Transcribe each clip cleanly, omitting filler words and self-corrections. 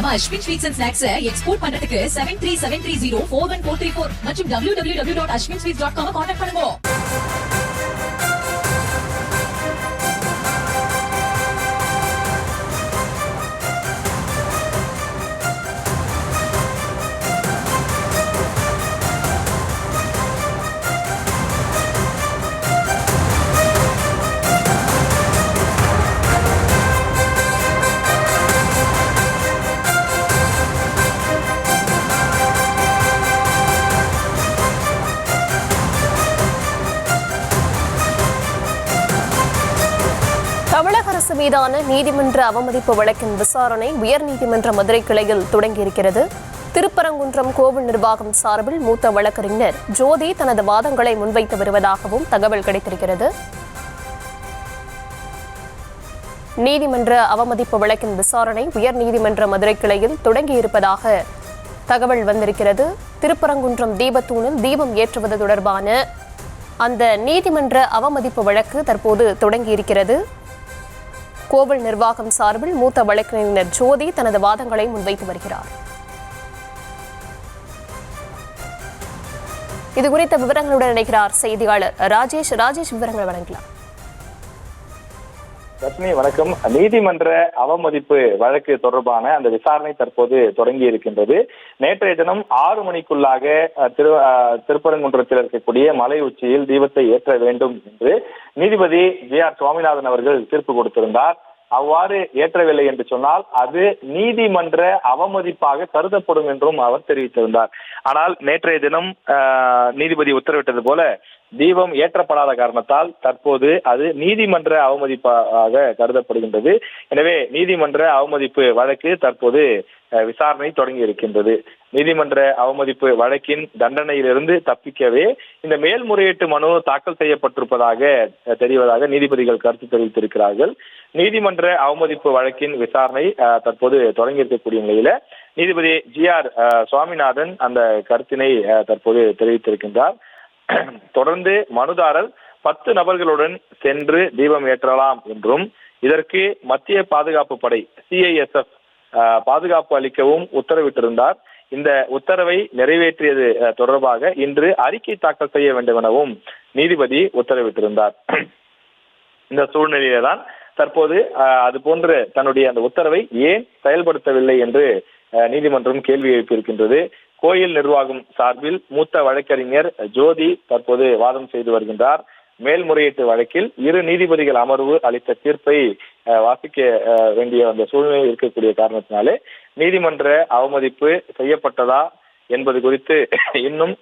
நம்ம Ashwin sweets and snacks export பண்றதுக்கு 7373041434 மற்றும் www.ashwinsweets.com கான்டாக்ட் பண்ணுங்க. தமிழக அரசு மீதான நீதிமன்ற அவமதிப்பு வழக்கின் விசாரணை உயர்நீதிமன்ற மதுரை கிளையில் தொடங்கியிருக்கிறது. திருப்பரங்குன்றம் கோவில் நிர்வாகம் சார்பில் மூத்த வழக்கறிஞர் ஜோதி தனது வாதங்களை முன்வைத்து வருவதாகவும் தகவல் கிடைத்திருக்கிறது. நீதிமன்ற அவமதிப்பு வழக்கின் விசாரணை உயர்நீதிமன்ற மதுரை கிளையில் தொடங்கியிருப்பதாக தகவல் வந்திருக்கிறது. திருப்பரங்குன்றம் தீபத்தூணில் தீபம் ஏற்றுவது தொடர்பான அந்த நீதிமன்ற அவமதிப்பு வழக்கு தற்போது தொடங்கியிருக்கிறது. கோவில் நிர்வாகம் சார்பில் மூத்த வழக்கறிஞர் ஜோதி தனது வாதங்களை முன்வைத்து வருகிறார். இதுகுறித்த விவரங்களுடன் இணைகிறார் செய்தியாளர் ராஜேஷ். விவரங்கள் வழங்கலாம். லட்சுமி வணக்கம். நீதிமன்ற அவமதிப்பு வழக்கு தொடர்பான அந்த விசாரணை தற்போது தொடங்கி இருக்கின்றது. நேற்றைய தினம் 6 மணிக்குள்ளாக திருப்பரங்குன்றத்தில் இருக்கக்கூடிய மலை உச்சியில் தீபத்தை ஏற்ற வேண்டும் என்று நீதிபதி GR சுவாமிநாதன் அவர்கள் தீர்ப்பு கொடுத்திருந்தார். அவ்வாறு ஏற்றவில்லை என்று சொன்னால் அது நீதிமன்ற அவமதிப்பாக கருதப்படும் என்றும் அவர் தெரிவித்திருந்தார். ஆனால் நேற்றைய தினம் நீதிபதி உத்தரவிட்டது போல தீபம் ஏற்றப்படாத காரணத்தால் தற்போது அது நீதிமன்ற அவமதிப்பாக கருதப்படுகின்றது. எனவே நீதிமன்ற அவமதிப்பு வழக்கு தற்போது விசாரணை தொடங்கி இருக்கின்றது. நீதிமன்ற அவமதிப்பு வழக்கின் தண்டனையிலிருந்து தப்பிக்கவே இந்த மேல்முறையீட்டு மனு தாக்கல் செய்யப்பட்டிருப்பதாக தெரிவதாக நீதிபதிகள் கருத்து தெரிவித்திருக்கிறார்கள். நீதிமன்ற அவமதிப்பு வழக்கின் விசாரணை தற்போது தொடங்கி இருக்கக்கூடிய நிலையில நீதிபதி GR சுவாமிநாதன் அந்த கருத்தினை தற்போது தெரிவித்திருக்கின்றார். தொடர்ந்து மனுதாரர் 10 நபர்களுடன் சென்று தீபம் ஏற்றலாம் என்றும் இதற்கு மத்திய பாதுகாப்பு படை CISF பாதுகாப்பு அளிக்கவும் உத்தரவிட்டிருந்தார். இந்த உத்தரவை நிறைவேற்றியது தொடர்பாக இன்று அறிக்கை தாக்கல் செய்ய வேண்டும் எனவும் நீதிபதி உத்தரவிட்டிருந்தார். இந்த சூழ்நிலையில தான் தற்போது அது போன்ற தன்னுடைய அந்த உத்தரவை ஏன் செயல்படுத்தவில்லை என்று நீதிமன்றம் கேள்வி எழுப்பியிருக்கின்றது. கோயில் நிர்வாகம் சார்பில் மூத்த வழக்கறிஞர் ஜோதி தற்போது வாதம் செய்து வருகின்றார். மேல்முறையீட்டு வழக்கில் 2 நீதிபதிகள் அமர்வு அளித்த தீர்ப்பை வாசிக்க வேண்டிய அந்த சூழ்நிலை இருக்கக்கூடிய காரணத்தினாலே நீதிமன்ற அவமதிப்பு செய்யப்பட்டதா என்பது குறித்து இன்னும்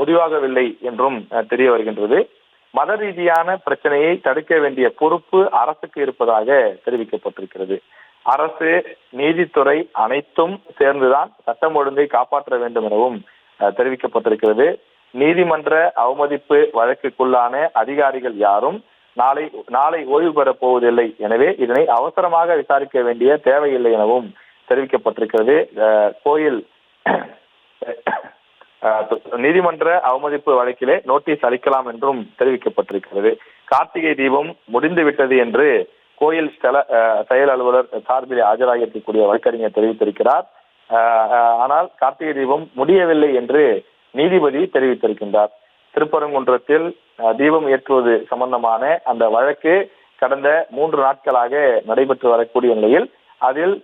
முடிவாகவில்லை என்றும் தெரிய வருகின்றது. மத ரீதியான பிரச்சனையை தடுக்க வேண்டிய பொறுப்பு அரசுக்கு இருப்பதாக தெரிவிக்கப்பட்டிருக்கிறது. அரசு, நீதித்துறை அனைத்தும் சேர்ந்துதான் சட்டம் ஒழுங்கை காப்பாற்ற வேண்டும் எனவும் தெரிவிக்கப்பட்டிருக்கிறது. நீதிமன்ற அவமதிப்பு வழக்குக்குள்ளான அதிகாரிகள் யாரும் நாளை ஓய்வு பெறப் போவதில்லை. எனவே இதனை அவசரமாக விசாரிக்க வேண்டிய தேவையில்லை எனவும் தெரிவிக்கப்பட்டிருக்கிறது. கோயில் நீதிமன்ற அவமதிப்பு வழக்கிலே நோட்டீஸ் அளிக்கலாம் என்றும் தெரிவிக்கப்பட்டிருக்கிறது. கார்த்திகை தீபம் முடிந்துவிட்டது என்று கோயில் செயல் அலுவலர் சார்பில் ஆஜராகியிருக்கக்கூடிய வழக்கறிஞர் தெரிவித்திருக்கிறார். ஆனால் கார்த்திகை தீபம் முடியவில்லை என்று நீதிபதி தெரிவித்திருக்கின்றார். திருப்பரங்குன்றத்தில் தீபம் ஏற்றுவது சம்பந்தமான அந்த வழக்கு கடந்த 3 நாட்களாக நடைபெற்று வரக்கூடிய நிலையில் அதில்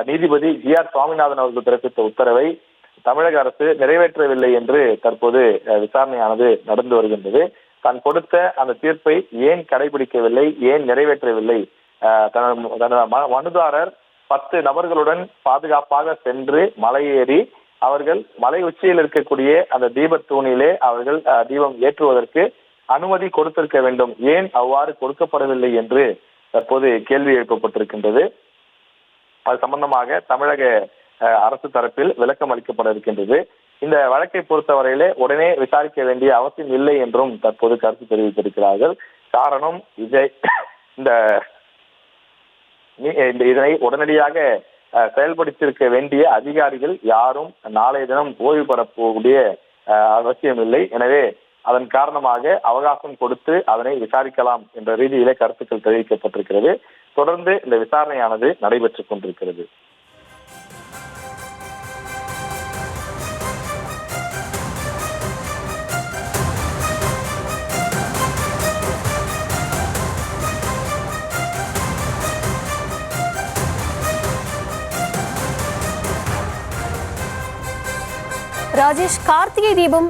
நீதிபதி GR சுவாமிநாதன் அவர்கள் பிறப்பித்த உத்தரவை தமிழக அரசு நிறைவேற்றவில்லை என்று தற்போது விசாரணையானது நடந்து வருகின்றது. தான் கொடுத்த அந்த தீர்ப்பை ஏன் கடைபிடிக்கவில்லை, ஏன் நிறைவேற்றவில்லை? தனது மனுதாரர் 10 நபர்களுடன் பாதுகாப்பாக சென்று மலையேறி அவர்கள் மலை உச்சியில் இருக்கக்கூடிய அந்த தீபத்தூணிலே அவர்கள் தீபம் ஏற்றுவதற்கு அனுமதி கொடுத்திருக்க வேண்டும். ஏன் அவ்வாறு கொடுக்கப்படவில்லை என்று தற்போது கேள்வி எழுப்பப்பட்டிருக்கின்றது. அது சம்பந்தமாக தமிழக அரசு தரப்பில் விளக்கம் அளிக்கப்பட இருக்கின்றது. இந்த வழக்கை பொறுத்தவரையிலே உடனே விசாரிக்க வேண்டிய அவசியம் இல்லை என்றும் தற்போது கருத்து தெரிவித்திருக்கிறார்கள். காரணம் இதனை உடனடியாக செயல்படுத்தியிருக்க வேண்டிய அதிகாரிகள் யாரும் நாளைய தினம் ஓய்வு பெறக்கூடிய அவசியம் இல்லை. எனவே அதன் காரணமாக அவகாசம் கொடுத்து அதனை விசாரிக்கலாம் என்ற ரீதியிலே கருத்துக்கள் தெரிவிக்கப்பட்டிருக்கிறது. தொடர்ந்து இந்த விசாரணையானது நடைபெற்றுக் கொண்டிருக்கிறது. ராஜேஷ், கார்த்திகை தீபம்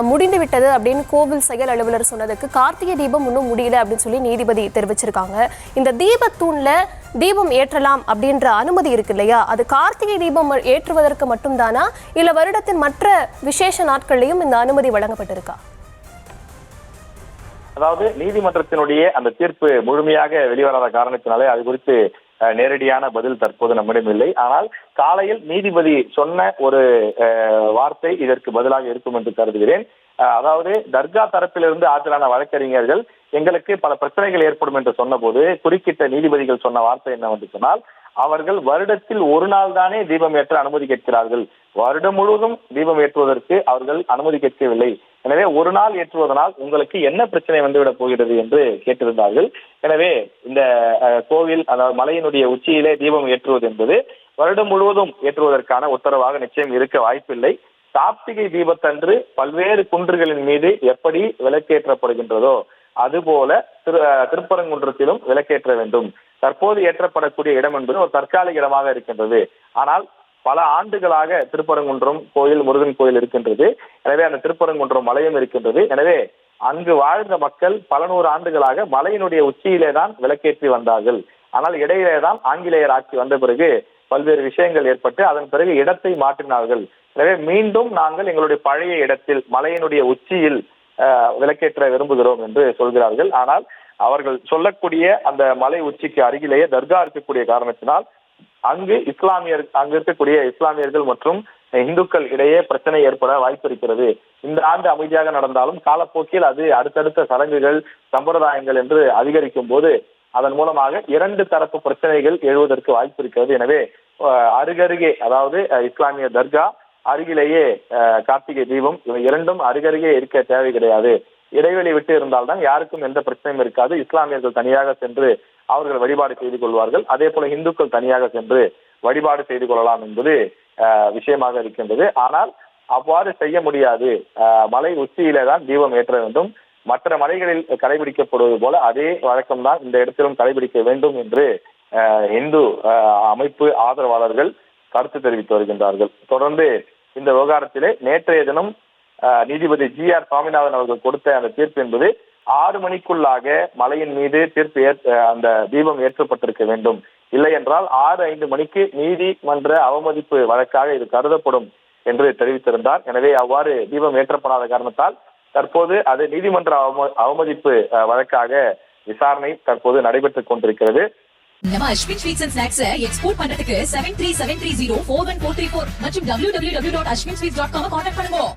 முடிந்து விட்டது அப்படின்னு கோவில் செயல் அலுவலர் சொன்னதுக்கு கார்த்திகை தீபம் இன்னும் முடியல அப்படின்னு சொல்லி நீதிபதி தெரிவிச்சிருக்காங்க. இந்த தீபத்தூண்ல தீபம் ஏற்றலாம் அப்படின்ற அனுமதி இருக்கு இல்லையா, அது கார்த்திகை தீபம் ஏற்றுவதற்கு மட்டும்தானா இல்ல வருடத்தின் மற்ற விசேஷ நாட்கள்லயும் இந்த அனுமதி வழங்கப்பட்டிருக்கா? அதாவது நீதிமன்றத்தினுடைய அந்த தீர்ப்பு முழுமையாக வெளிவராத காரணத்தினாலே அது குறித்து நேரடியான பதில் தற்போது நம்மிடம் இல்லை. ஆனால் காலையில் நீதிபதி சொன்ன ஒரு வார்த்தை இதற்கு பதிலாக இருக்கும் என்று கருதுகிறேன். அதாவது தர்கா தரப்பிலிருந்து ஆஜரான வழக்கறிஞர்கள் எங்களுக்கு பல பிரச்சனைகள் ஏற்படும் என்று சொன்னபோது குறுக்கிட்ட நீதிபதிகள் சொன்ன வார்த்தை என்னவென்று சொன்னால், அவர்கள் வருடத்தில் ஒரு நாள் தானே தீபம் ஏற்ற அனுமதி கேட்கிறார்கள், வருடம் முழுவதும் தீபம் ஏற்றுவதற்கு அவர்கள் அனுமதி கேட்கவில்லை. எனவே ஒரு நாள் ஏற்றுவதனால் உங்களுக்கு என்ன பிரச்சனை வந்துவிடப் போகிறது என்று கேட்டிருந்தார்கள். எனவே இந்த கோவில், அதாவது மலையினுடைய உச்சியிலே தீபம் ஏற்றுவது என்பது வருடம் முழுவதும் ஏற்றுவதற்கான உத்தரவாக நிச்சயம் இருக்க வாய்ப்பில்லை. கார்த்திகை தீபத்தன்று பல்வேறு குன்றுகளின் மீது எப்படி விளக்கேற்றப்படுகின்றதோ அதுபோல திருப்பரங்குன்றத்திலும் விளக்கேற்ற வேண்டும். தற்போது ஏற்றப்படக்கூடிய இடம் என்பது ஒரு தற்காலிக இடமாக இருக்கின்றது. ஆனால் பல ஆண்டுகளாக திருப்பரங்குன்றம் கோயில், முருகன் கோயில் இருக்கின்றது. எனவே அந்த திருப்பரங்குன்றம் மலையும் இருக்கின்றது. எனவே அங்கு வாழ்ந்த மக்கள் பல நூறு ஆண்டுகளாக மலையினுடைய உச்சியிலே தான் விளக்கேற்றி வந்தார்கள். ஆனால் இடையிலே தான் ஆங்கிலேயர் ஆட்சி வந்த பிறகு பல்வேறு விஷயங்கள் ஏற்பட்டு அதன் பிறகு இடத்தை மாற்றினார்கள். எனவே மீண்டும் நாங்கள் எங்களுடைய பழைய இடத்தில் மலையினுடைய உச்சியில் விளக்கேற்ற விரும்புகிறோம் என்று சொல்கிறார்கள். ஆனால் அவர்கள் சொல்லக்கூடிய அந்த மலை உச்சிக்கு அருகிலேயே தர்கா இருக்கக்கூடிய காரணத்தினால் அங்கு இருக்கக்கூடிய இஸ்லாமியர்கள் மற்றும் இந்துக்கள் இடையே பிரச்சனை ஏற்பட வாய்ப்பு இருக்கிறது. இந்த ஆண்டு அமைதியாக நடந்தாலும் காலப்போக்கில் அது அடுத்தடுத்த சடங்குகள், சம்பிரதாயங்கள் என்று அதிகரிக்கும் போது அதன் மூலமாக இரண்டு தரப்பு பிரச்சனைகள் எழுவதற்கு வாய்ப்பு இருக்கிறது. எனவே அருகருகே, அதாவது இஸ்லாமிய தர்கா அருகிலேயே கார்த்திகை தீபம், இவை இரண்டும் அருகருகே இருக்க தேவை கிடையாது. இடைவெளி விட்டு இருந்தால்தான் யாருக்கும் எந்த பிரச்சனையும் இருக்காது. இஸ்லாமியர்கள் தனியாக சென்று அவர்கள் வழிபாடு செய்து கொள்வார்கள், அதே போல இந்துக்கள் தனியாக சென்று வழிபாடு செய்து கொள்ளலாம் என்பது விஷயமாக இருக்கின்றது. ஆனால் அவ்வாறு செய்ய முடியாது. மலை உச்சியிலே தான் தீபம் ஏற்ற வேண்டும். மற்ற மலைகளில் கடைபிடிக்கப்படுவது போல அதே வழக்கம்தான் இந்த இடத்திலும் கடைபிடிக்க வேண்டும் என்று இந்து அமைப்பு ஆதரவாளர்கள் கருத்து தெரிவித்து வருகின்றார்கள். தொடர்ந்து இந்த விவகாரத்திலே நேற்றைய தினம் நீதிபதி GR சுவாமிநாதன் அவர்கள் கொடுத்த அந்த தீர்ப்பு என்பது 6 மணிக்குள்ளாக மலையின் மீது அந்த தீபம் ஏற்றப்பட்டிருக்க வேண்டும். இல்லை என்றால் 6:05 மணிக்கு நீதிமன்ற அவமதிப்பு வழக்காக இது கருதப்படும் என்று தெரிவித்திருந்தார். எனவே அவ்வாறு தீபம் ஏற்றப்படாத காரணத்தால் தற்போது அது நீதிமன்ற அவமதிப்பு வழக்காக விசாரணை தற்போது நடைபெற்றுக் கொண்டிருக்கிறது. நம்ம Ashwin sweets and snacks export பண்றதுக்கு 7373041434 மற்றும் www.ashwinsweets.com கான்டாக்ட் பண்ணுங்க.